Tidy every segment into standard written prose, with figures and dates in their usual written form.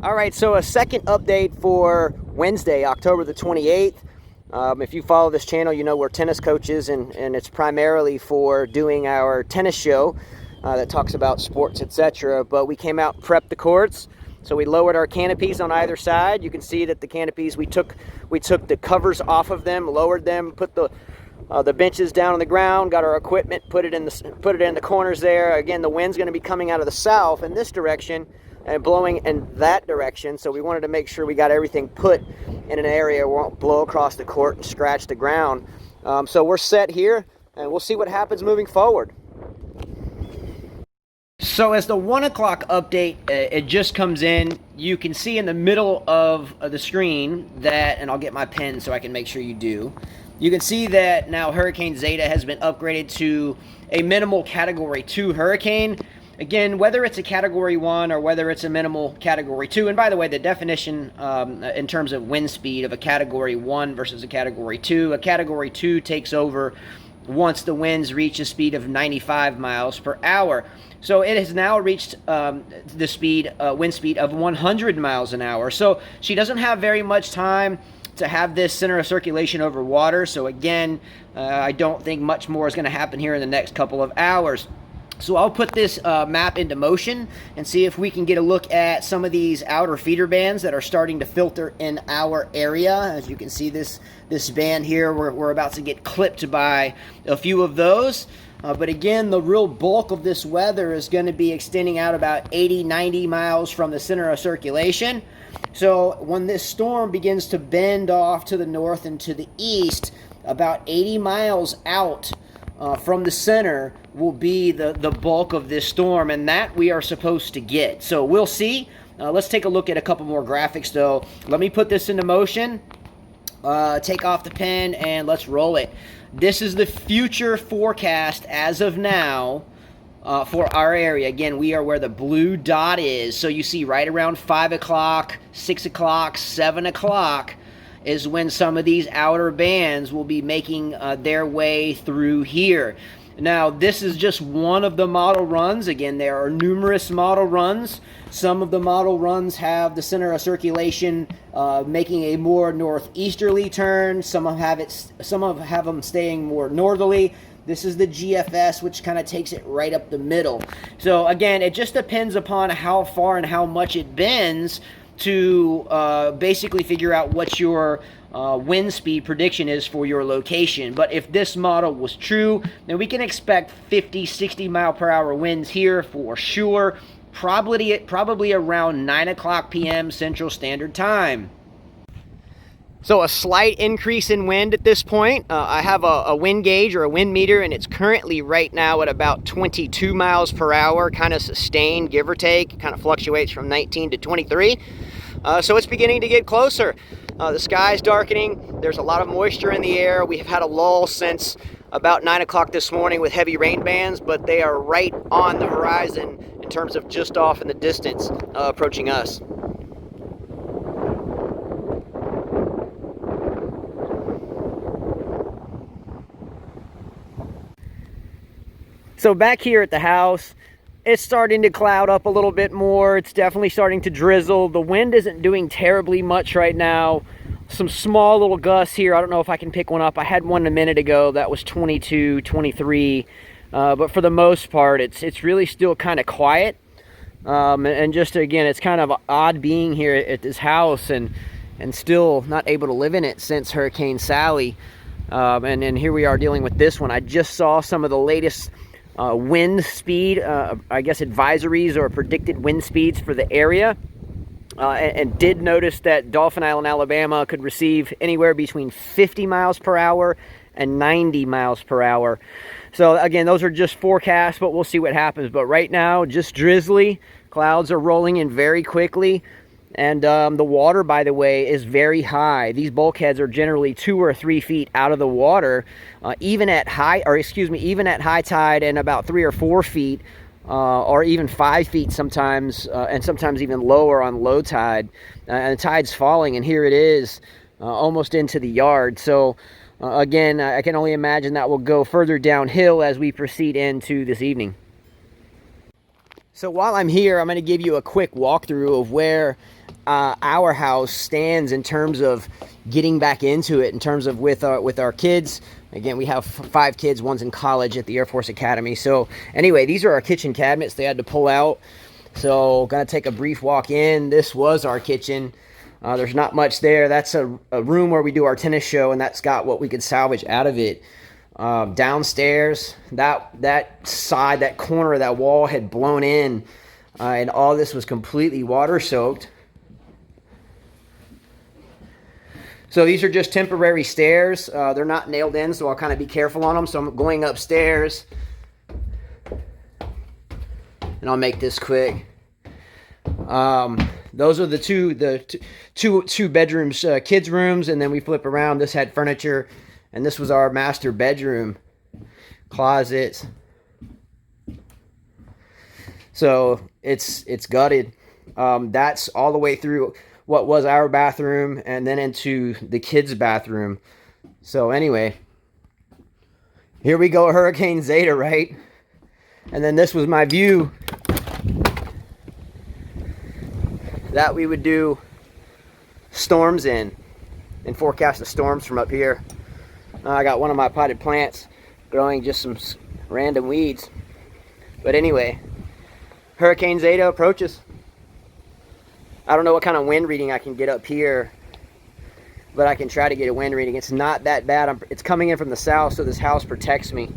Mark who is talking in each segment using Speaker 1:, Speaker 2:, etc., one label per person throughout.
Speaker 1: All right, so a second update for Wednesday, October the 28th. If you follow this channel, you know we're tennis coaches, and it's primarily for doing our tennis show that talks about sports, etc. But we came out and prepped the courts. So we lowered our canopies on either side. You can see that the canopies, we took the covers off of them, lowered them, put the benches down on the ground, got our equipment, put it in the corners there. Again, the wind's going to be coming out of the south in this direction and blowing in that direction. So we wanted to make sure we got everything put in an area where it won't blow across the court and scratch the ground. So we're set here, and we'll see what happens moving forward. So as the 1 o'clock update, it just comes in, you can see in the middle of the screen that, and I'll get my pen so I can make sure you do, you can see that now Hurricane Zeta has been upgraded to a minimal Category 2 hurricane. Again, whether it's a Category 1 or whether it's a minimal Category 2, and by the way, the definition in terms of wind speed of a Category 1 versus a Category 2, a Category 2 takes over once the winds reach a speed of 95 miles per hour. So it has now reached the wind speed of 100 miles an hour. So she doesn't have very much time to have this center of circulation over water. So again, I don't think much more is going to happen here in the next couple of hours. So I'll put this map into motion and see if we can get a look at some of these outer feeder bands that are starting to filter in our area. As you can see, this band here, we're about to get clipped by a few of those. But again, the real bulk of this weather is going to be extending out about 80-90 miles from the center of circulation. So when this storm begins to bend off to the north and to the east, about 80 miles out from the center will be the bulk of this storm, and that we are supposed to get. So we'll see. Let's take a look at a couple more graphics, though. Let me put this into motion. Take off the pen, and let's roll it. This is the future forecast as of now for our area. Again, we are where the blue dot is. So you see right around 5 o'clock, 6 o'clock, 7 o'clock is when some of these outer bands will be making their way through here. Now, this is just one of the model runs. Again, there are numerous model runs. Some of the model runs have the center of circulation making a more northeasterly turn. Some have them staying more northerly. This is the GFS, which kind of takes it right up the middle. So again, it just depends upon how far and how much it bends to basically figure out what your wind speed prediction is for your location. But if this model was true, then we can expect 50-60 mile per hour winds here for sure, probably around 9 o'clock p.m. Central Standard Time. So a slight increase in wind at this point. I have a wind gauge or a wind meter, and it's currently right now at about 22 miles per hour, kind of sustained, give or take. Kind of fluctuates from 19 to 23. So it's beginning to get closer. The sky's darkening. There's a lot of moisture in the air. We have had a lull since about 9 o'clock this morning with heavy rain bands, but they are right on the horizon in terms of just off in the distance, approaching us. So back here at the house, it's starting to cloud up a little bit more. It's definitely starting to drizzle. The wind isn't doing terribly much right now. Some small little gusts here. I don't know if I can pick one up. I had one a minute ago that was 22, 23. But for the most part, it's really still kind of quiet. And just again, it's kind of odd being here at this house and still not able to live in it since Hurricane Sally. And here we are dealing with this one. I just saw some of the latest wind speed, I guess advisories or predicted wind speeds for the area, and did notice that Dauphin Island, Alabama could receive anywhere between 50 miles per hour and 90 miles per hour. So again, those are just forecasts, but we'll see what happens. But right now, just drizzly. Clouds are rolling in very quickly. And the water, by the way, is very high. These bulkheads are generally 2 or 3 feet out of the water, even at high tide, and about 3 or 4 feet, or even 5 feet sometimes, and sometimes even lower on low tide. And the tide's falling, and here it is, almost into the yard. So again, I can only imagine that will go further downhill as we proceed into this evening. So while I'm here, I'm going to give you a quick walkthrough of where our house stands in terms of getting back into it, in terms of with our kids. Again, we have 5 kids. One's in college at the Air Force Academy. So anyway, these are our kitchen cabinets they had to pull out. So gonna take a brief walk in. This was our kitchen. There's not much there. That's a room where we do our tennis show, and that's got what we could salvage out of it. Downstairs, that side, that corner of that wall had blown in, and all this was completely water soaked. So these are just temporary stairs. They're not nailed in, so I'll kind of be careful on them. So I'm going upstairs, and I'll make this quick. Those are the two bedrooms, kids' rooms, and then we flip around. This had furniture, and this was our master bedroom, closets. So it's gutted. That's all the way through what was our bathroom, and then into the kids' bathroom. So anyway, here we go, Hurricane Zeta, right? And then this was my view that we would do storms in, and forecast the storms from up here. I got one of my potted plants growing just some random weeds. But anyway, Hurricane Zeta approaches. I don't know what kind of wind reading I can get up here, but I can try to get a wind reading. It's not that bad. It's coming in from the south, so this house protects me.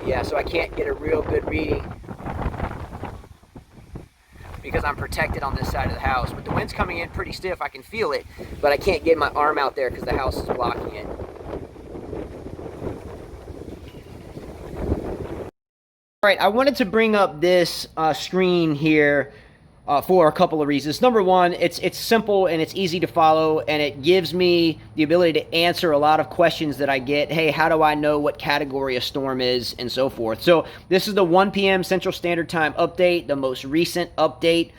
Speaker 1: Yeah, so I can't get a real good reading because I'm protected on this side of the house. But the wind's coming in pretty stiff. I can feel it, but I can't get my arm out there because the house is blocking it. All right, I wanted to bring up this screen here for a couple of reasons. Number one, it's simple and it's easy to follow, and it gives me the ability to answer a lot of questions that I get. Hey, how do I know what category a storm is, and so forth. So this is the 1 p.m. Central Standard Time update, the most recent update.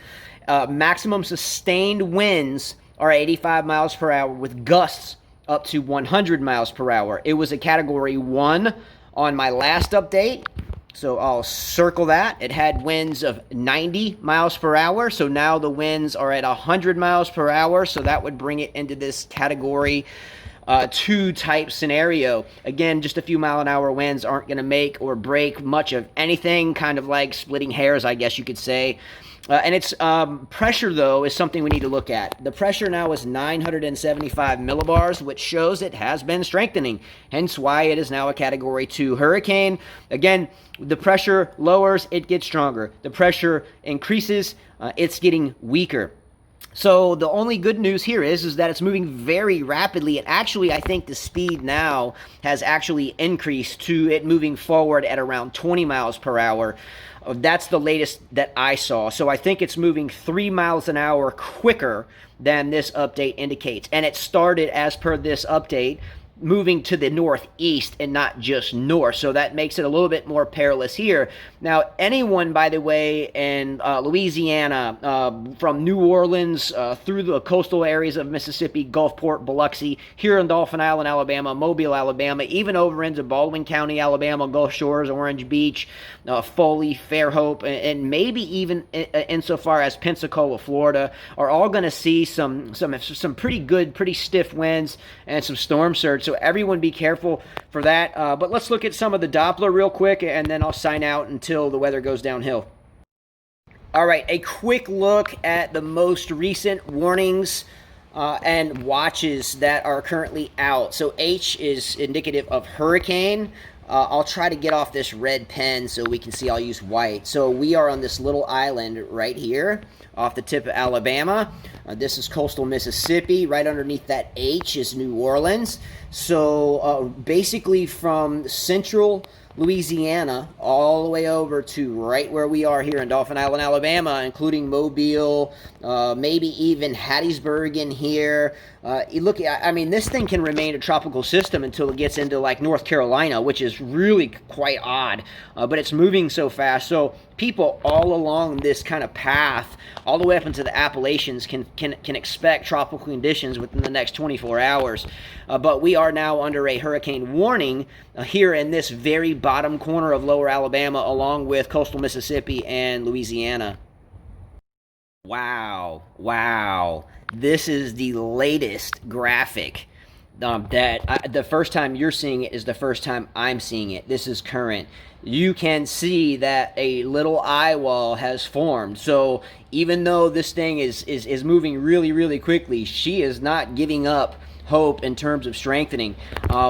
Speaker 1: Maximum sustained winds are 85 miles per hour with gusts up to 100 miles per hour. It was a category 1 on my last update. So I'll circle that. It had winds of 90 miles per hour. So now the winds are at 100 miles per hour. So that would bring it into this category 2 type scenario. Again, just a few mile-an-hour winds aren't going to make or break much of anything, kind of like splitting hairs, I guess you could say. And its pressure, though, is something we need to look at. The pressure now is 975 millibars, which shows it has been strengthening, hence why it is now a Category 2 hurricane. Again, the pressure lowers, it gets stronger. The pressure increases, it's getting weaker. So the only good news here is that it's moving very rapidly, and actually I think the speed now has actually increased to it moving forward at around 20 miles per hour. That's the latest that I saw. So I think it's moving 3 miles an hour quicker than this update indicates. And it started, as per this update, moving to the northeast and not just north. So that makes it a little bit more perilous here. Now, anyone, by the way, in Louisiana, from New Orleans through the coastal areas of Mississippi, Gulfport, Biloxi, here in Dauphin Island, Alabama, Mobile, Alabama, even over into Baldwin County, Alabama, Gulf Shores, Orange Beach, Foley, Fairhope, and maybe even insofar as Pensacola, Florida, are all going to see some pretty good, pretty stiff winds and some storm surge. So everyone be careful for that. But let's look at some of the Doppler real quick, and then I'll sign out until the weather goes downhill. All right, a quick look at the most recent warnings and watches that are currently out. So H is indicative of hurricane. I'll try to get off this red pen so we can see. I'll use white. So we are on this little island right here off the tip of Alabama. This is coastal Mississippi. Right underneath that H is New Orleans. So basically from central Louisiana all the way over to right where we are here in Dauphin Island, Alabama, including Mobile, maybe even Hattiesburg in here. You look, I mean, this thing can remain a tropical system until it gets into like North Carolina, which is really quite odd, but it's moving so fast. So people all along this kind of path, all the way up into the Appalachians, can expect tropical conditions within the next 24 hours. But we are now under a hurricane warning here in this very bottom corner of lower Alabama, along with coastal Mississippi and Louisiana. Wow. This is the latest graphic. The first time you're seeing it is the first time I'm seeing it. This is current. You can see that a little eye wall has formed. So even though this thing is moving really quickly, she is not giving up hope in terms of strengthening.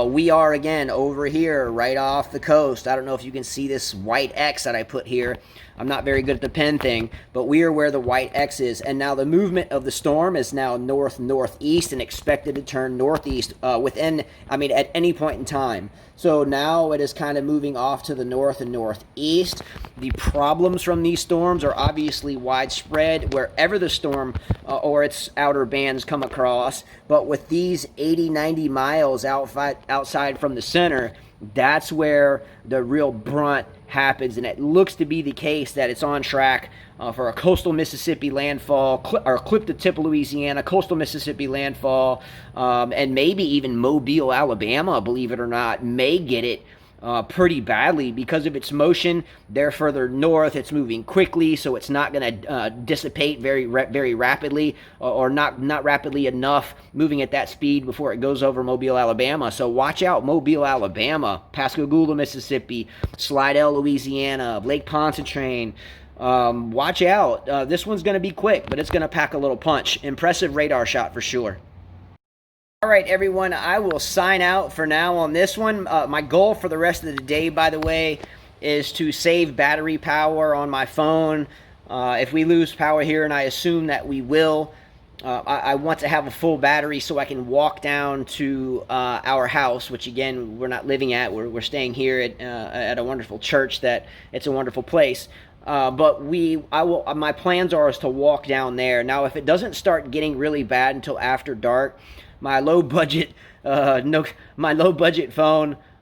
Speaker 1: We are again over here right off the coast. I don't know if you can see this white X that I put here. I'm not very good at the pen thing, but we are where the white X is. And now the movement of the storm is now northeast and expected to turn northeast at any point in time. So now it is kind of moving off to the north and northeast. The problems from these storms are obviously widespread wherever the storm or its outer bands come across. But with these 80, 90 miles outside from the center, that's where the real brunt happens, and it looks to be the case that it's on track for a coastal Mississippi landfall, or clip the tip of Louisiana, coastal Mississippi landfall, and maybe even Mobile, Alabama, believe it or not, may get it pretty badly because of its motion. They're further north. It's moving quickly, so it's not going to dissipate very rapidly, or not rapidly enough, moving at that speed before it goes over Mobile, Alabama. So watch out, Mobile, Alabama, Pascagoula, Mississippi, Slidell, Louisiana, Lake Pontchartrain. Watch out. This one's going to be quick, but it's going to pack a little punch. Impressive radar shot for sure. All right, everyone, I will sign out for now on this one. My goal for the rest of the day, by the way, is to save battery power on my phone. If we lose power here, and I assume that we will, I want to have a full battery so I can walk down to our house, which, again, we're not living at. We're staying here at a wonderful church that it's a wonderful place. But my plans are is to walk down there. Now, if it doesn't start getting really bad until after dark, my low budget phone,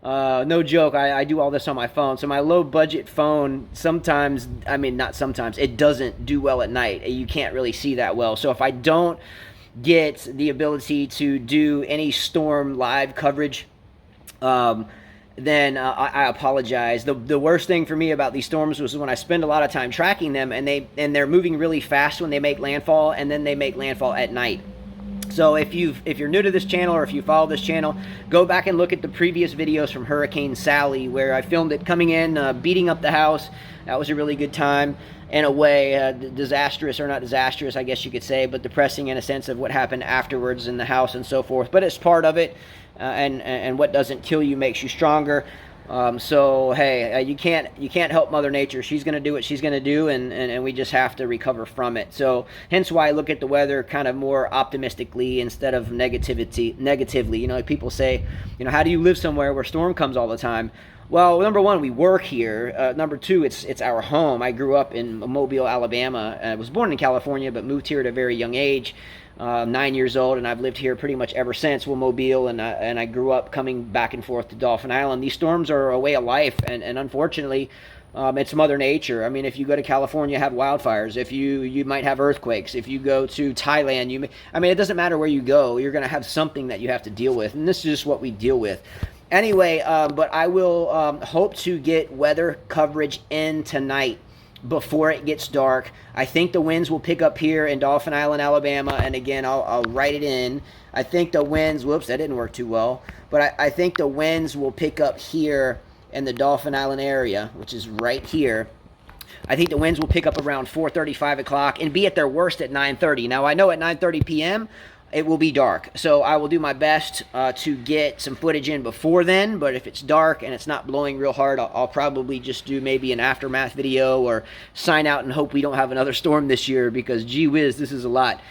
Speaker 1: no joke, I do all this on my phone. So my low budget phone it doesn't do well at night. You can't really see that well. So if I don't get the ability to do any storm live coverage, then I apologize. The worst thing for me about these storms was when I spend a lot of time tracking them, and they're moving really fast when they make landfall, and then they make landfall at night. So if you're new to this channel, or if you follow this channel, go back and look at the previous videos from Hurricane Sally, where I filmed it coming in, beating up the house. That was a really good time in a way. Disastrous, or not disastrous, I guess you could say, but depressing in a sense of what happened afterwards in the house and so forth. But it's part of it, and what doesn't kill you makes you stronger. So hey, you can't help Mother Nature. She's going to do what she's going to do, and we just have to recover from it. So hence why I look at the weather kind of more optimistically instead of negatively. You know, like people say, you know, how do you live somewhere where storm comes all the time? Well, number one, we work here. Number two, it's our home. I grew up in Mobile, Alabama. I was born in California, but moved here at a very young age. 9 years old, and I've lived here pretty much ever since. Mobile, and I grew up coming back and forth to Dauphin Island. These storms are a way of life, and unfortunately, it's Mother Nature. I mean, if you go to California, you have wildfires. If you might have earthquakes. If you go to Thailand, it doesn't matter where you go. You're going to have something that you have to deal with, and this is just what we deal with. Anyway, but I will hope to get weather coverage in tonight before it gets dark. I think the winds will pick up here in Dauphin Island, Alabama, and again, I'll write it in. I think the winds, whoops, that didn't work too well, but I think the winds will pick up here in the Dauphin Island area, which is right here. I think the winds will pick up around 4:30, 5 o'clock, and be at their worst at 9:30. Now, I know at 9:30 p.m., it will be dark, so I will do my best to get some footage in before then. But if it's dark and it's not blowing real hard, I'll probably just do maybe an aftermath video, or sign out and hope we don't have another storm this year, because gee whiz, this is a lot.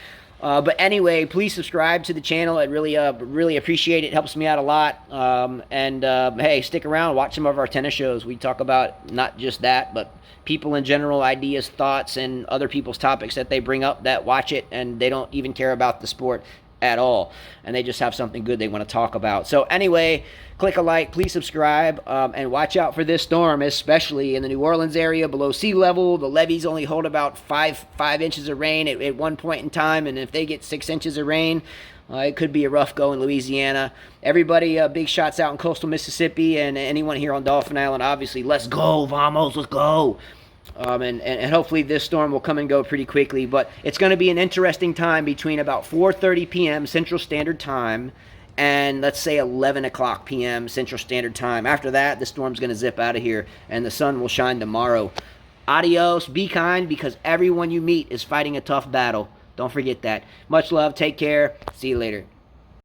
Speaker 1: But anyway, please subscribe to the channel. I'd really appreciate it. It helps me out a lot. Hey, stick around, watch some of our tennis shows. We talk about not just that, but people in general, ideas, thoughts, and other people's topics that they bring up that watch it, and they don't even care about the sport. at all, and they just have something good they want to talk about. So anyway, click a like, please subscribe, and watch out for this storm, especially in the New Orleans area below sea level. The levees only hold about five inches of rain at one point in time, and if they get 6 inches of rain, it could be a rough go in Louisiana. Everybody, big shots out in coastal Mississippi, and anyone here on Dauphin Island, obviously, let's go, vamos, let's go. And hopefully this storm will come and go pretty quickly. But it's going to be an interesting time between about 4:30 p.m. Central Standard Time and let's say 11 o'clock p.m. Central Standard Time. After that, the storm's going to zip out of here, and the sun will shine tomorrow. Adios. Be kind, because everyone you meet is fighting a tough battle. Don't forget that. Much love. Take care. See you later.